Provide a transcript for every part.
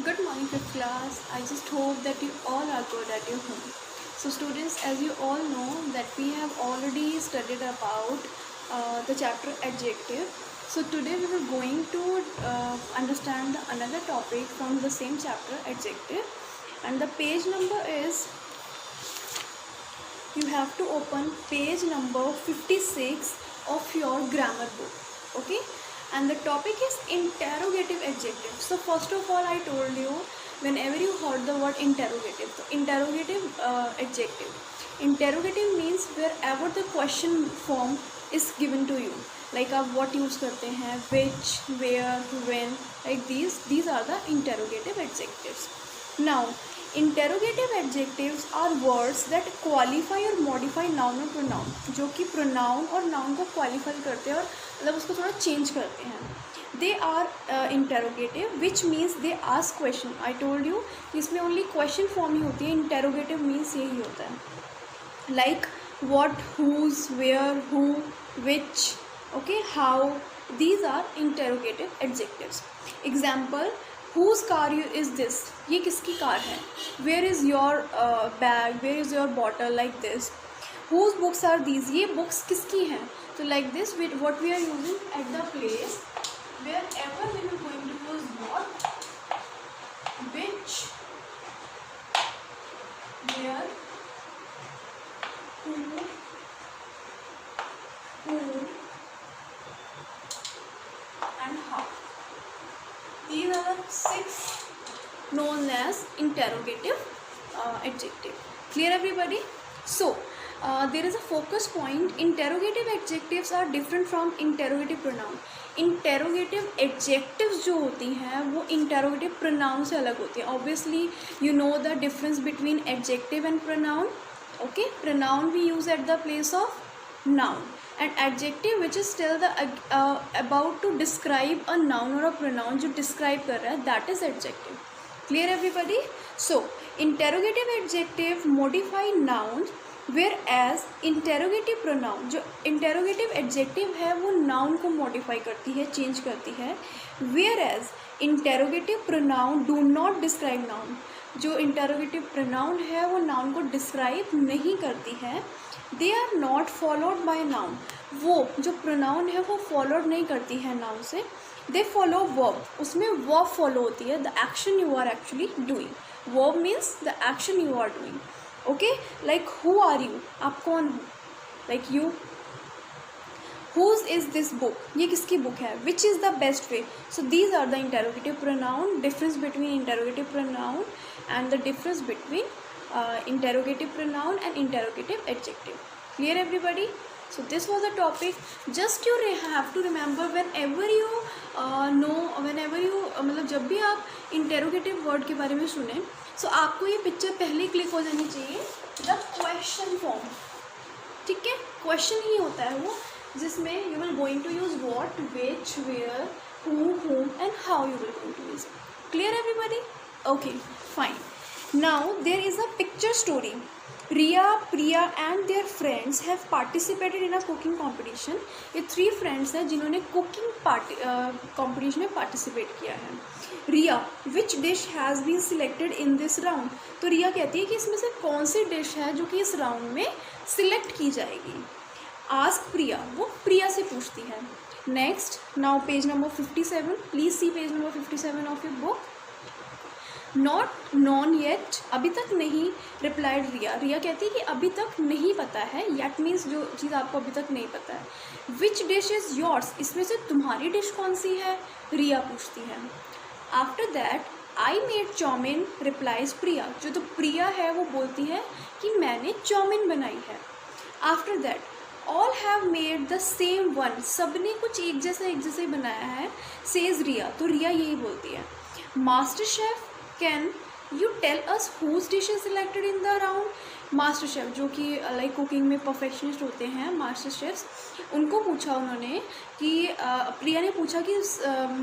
Good morning, fifth class. I just hope that you all are good at your home. So, students, as you all know, that we have already studied about the chapter adjective. So, today we were going to understand another topic from the same chapter, adjective, and the page number is, you have to open page number 56 of your grammar book. Okay, and the topic is interrogative adjective. So first of all, I told you, whenever you heard the word interrogative, so interrogative interrogative means wherever the question form is given to you, like आप what use करते हैं, which, where, when, like these are the interrogative adjectives. Now, interrogative adjectives are words that qualify or modify noun or pronoun, जो कि pronoun और noun को qualify करते हैं और मतलब उसको थोड़ा change करते हैं. They are interrogative, which means they ask question. I told you इसमें only question form ही होती है. Interrogative means यही होता है, like what, whose, where, who, which, okay, how. These are interrogative adjectives. Example, whose car is this, ये किसकी car है. Where is your bag, where is your bottle, like this. Whose books are these, ये books किसकी हैं. So like this, with what we are using at the place, wherever we are going to use what, which, where, who, and how. These are the 6 known as interrogative adjective. Clear everybody? So there is a focus point. Interrogative adjectives are different from interrogative pronoun. Interrogative adjectives जो होती हैं वो interrogative pronoun से अलग होती हैं. Obviously you know the difference between adjective and pronoun. Okay, pronoun we use at the place of noun, and adjective which is tell the about to describe a noun or a pronoun जो describe कर रहा है, that is adjective. Clear everybody? So interrogative adjective modify nouns, whereas interrogative pronoun जो interrogative adjective है वो noun को modify करती है, change करती है, whereas interrogative pronoun do not describe noun. जो interrogative pronoun है वो noun को describe नहीं करती है. They are not followed by noun. वो जो pronoun है वो followed नहीं करती है noun से. They follow verb. उसमें verb follow होती है, the action you are actually doing. Verb means the action you are doing. Okay, like who are you, आप कौन हो, like you. Whose is this book, ये किसकी book है. Which is the best way. So these are the interrogative pronoun. Difference between interrogative pronoun and the difference between interrogative pronoun and interrogative adjective. Clear everybody? So this was the topic. Just you have to remember whenever you whenever you मतलब जब भी आप interrogative word के बारे में सुने, so आपको ये पिक्चर पहले क्लिक हो जानी चाहिए, द क्वेश्चन फॉर्म. ठीक है, क्वेश्चन ही होता है वो, जिसमें you will going to use what, which, where, who, whom and how you will going to use. Clear everybody? Okay, fine. Now there is a picture story. Riya, Priya and their friends have participated in a cooking competition. ये 3 friends हैं जिन्होंने cooking competition में participate किया है. Riya, which dish has been selected in this round? तो रिया कहती है कि इसमें से कौन सी डिश है जो कि इस राउंड में सिलेक्ट की जाएगी. Ask Priya, वो प्रिया से पूछती है. Next, now page number 57. Please see page number 57 of your book. Not non yet, अभी तक नहीं. रिप्लाइड रिया, रिया कहती है कि अभी तक नहीं पता है. येट मीन्स जो चीज़ आपको अभी तक नहीं पता है. विच डिश इज़ योर्स, इसमें से तुम्हारी डिश कौन सी है, रिया पूछती है. After that I made chow mein, replies Priya, जो तो प्रिया है वो बोलती है कि मैंने चाउमिन बनाई है. After that all have made the same one, सब ने कुछ एक जैसा ही बनाया है, सेज रिया, तो रिया यही बोलती है. Master chef, can you tell us whose dish is selected in the round. Master chef जो कि लाइक कुकिंग में परफेक्शनिस्ट होते हैं, मास्टर शेफ्स, उनको पूछा उन्होंने कि प्रिया ने पूछा कि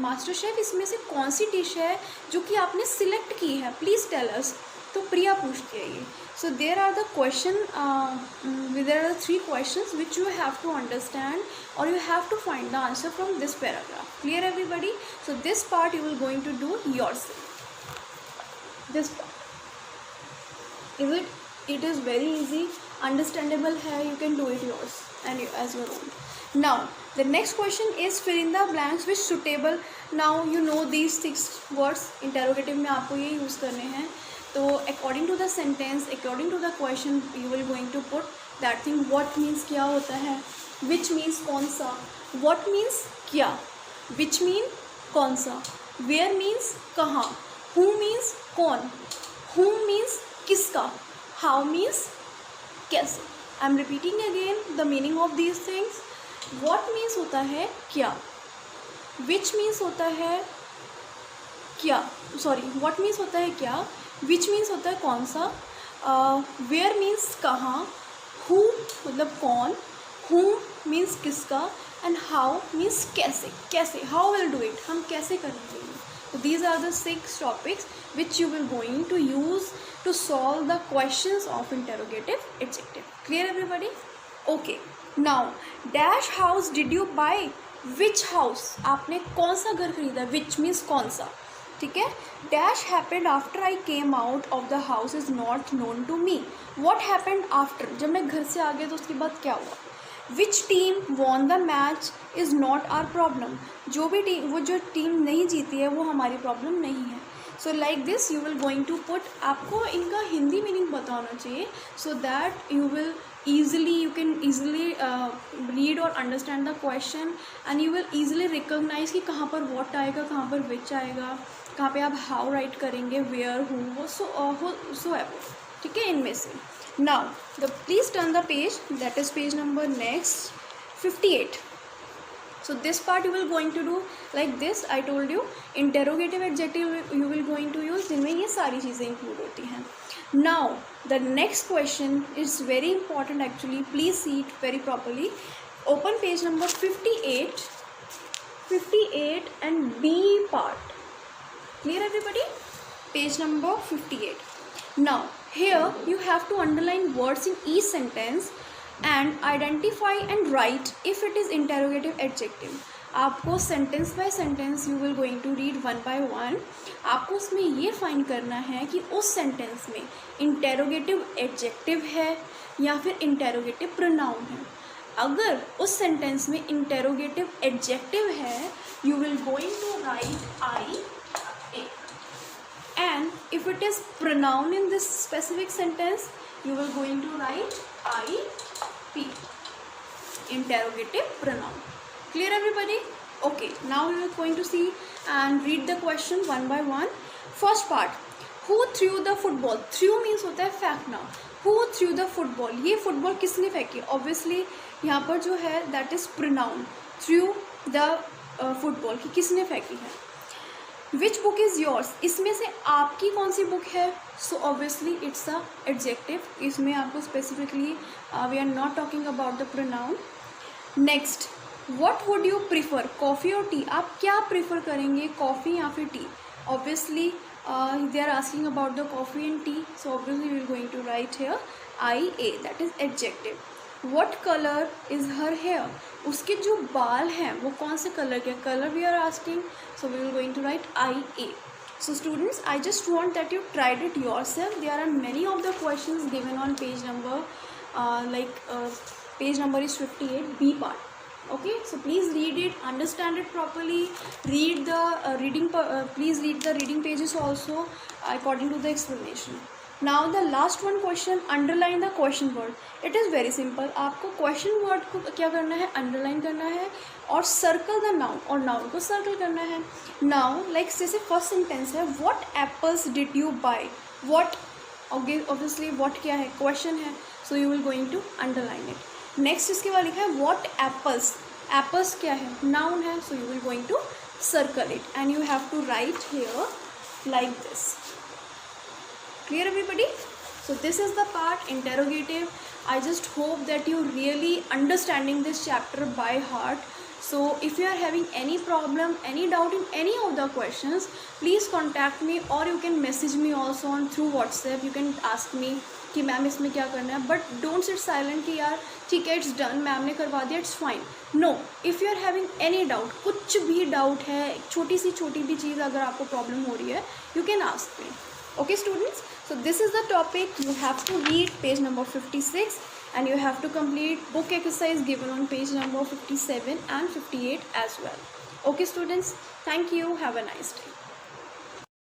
मास्टर शेफ इसमें से कौन सी डिश है जो कि आपने सिलेक्ट की है, प्लीज़ टेल अस. तो प्रिया पूछती है ये. So there are the question, there are 3 questions which you have to understand और you have to find the answer from this paragraph. Clear everybody? So this part you will going to do yourself. This is it is very easy, understandable है, you can do it yours and as your own. Now the next question is fill in the blanks with suitable. Now you know these 6 words interrogative में आपको ये use करने हैं. तो according to the sentence, according to the question, you will going to put that thing. what means क्या होता है, which means कौन सा, what means क्या, which mean कौन सा, where means कहाँ, who means कौन, whom means किसका, how means कैसे. I am repeating again the meaning of these things. what means होता है क्या, which means होता है क्या, सॉरी what means होता है क्या, which means होता है कौन सा, where means कहाँ, who मतलब कौन, whom means किसका, and how means कैसे. कैसे, how will do it, हम कैसे करेंगे. So these are the 6 topics which you will going to use to solve the questions of interrogative adjective. Clear everybody? Okay. Now dash house did you buy, which house, आपने कौन सा घर खरीदा, which means कौन सा. ठीक है. dash happened after I came out of the house is not known to me. what happened after, जब मैं घर से आ गया तो उसके बाद क्या हुआ. which team won the match is not our problem. जो भी टीम, वो जो टीम नहीं जीती है वो हमारी प्रॉब्लम नहीं है. So like this you will going to put, आपको इनका हिंदी मीनिंग पता होना चाहिए so that you will easily, you can easily read or understand the question and you will easily recognize कि कहाँ पर what आएगा, कहाँ पर which आएगा, कहाँ पे आप how write करेंगे, where, who, so ever. ठीक है, इनमें से. Now please turn the page, that is page number next 58. So this part you will going to do like this. I told you interrogative adjective you will going to use जिनमें ये सारी चीज़ें include होती हैं. Now the next question is very important actually. Please see it very properly. Open page number 58 and B part. Clear everybody? Page number 58. Now here you have to underline words in each sentence and identify and write if it is interrogative adjective. आपको sentence by sentence you will going to read one by one. आपको उसमें ये find करना है कि उस sentence में interrogative adjective है या फिर इंटेरोगेटिव प्रोनाउन है. अगर उस सेंटेंस में इंटेरोगेटिव एडजेक्टिव है you will going to write I A, and if it is pronoun in this specific sentence you will going to write IP, interrogative pronoun. Clear everybody? Okay, now we are going to see and read the question one by one. First part, who threw the football? Threw means होता है फेंकना. Who threw the football? ये football किसने फेंकी? Obviously यहाँ पर जो है that is pronoun. Threw the football कि किसने फेंकी है. Which book is yours? इसमें से आपकी कौन सी बुक है? So obviously it's a adjective. इसमें आपको specifically we are not talking about the pronoun. Next, what would you prefer? Coffee or tea? आप क्या prefer करेंगे, coffee या फिर tea? Obviously they are asking about the coffee and tea. So obviously we are going to write here IA, that is adjective. What color is her hair? उसके जो बाल हैं वो कौन से कलर के, colour we are asking. So we will going to write IA. So students, I just want that you tried it yourself. There are many of the questions given on page number page number is 58, B part. Okay, so please read it, understand it properly, read the please read the reading pages also according to the explanation. Now the last one question, underline the question word. It is very simple. आपको question word को क्या करना है, underline करना है और circle the noun, और noun को circle करना है. Now like जैसे first sentence है, what apples did you buy? What, obviously what क्या है, question है, so you will going to underline it. Next इसके बाद लिखा है what apples. Apples क्या है, noun है, so you will going to circle it and you have to write here like this. Clear everybody? So this is the part interrogative. I just hope that you really understanding this chapter by heart. So if you are having any problem, any doubt in any of the questions, please contact me or you can message me also on through WhatsApp. You can ask me कि ma'am इसमें क्या करना है, but don't sit silent कि यार ठीक है it's done, ma'am ने करवा दिया, it's fine. No, if you are having any doubt, कुछ भी doubt है, छोटी सी छोटी भी चीज़ अगर आपको प्रॉब्लम हो रही है, you can ask me. Okay students, so this is the topic. You have to read page number 56 and you have to complete book exercise given on page number 57 and 58 as well. Okay students, thank you, have a nice day.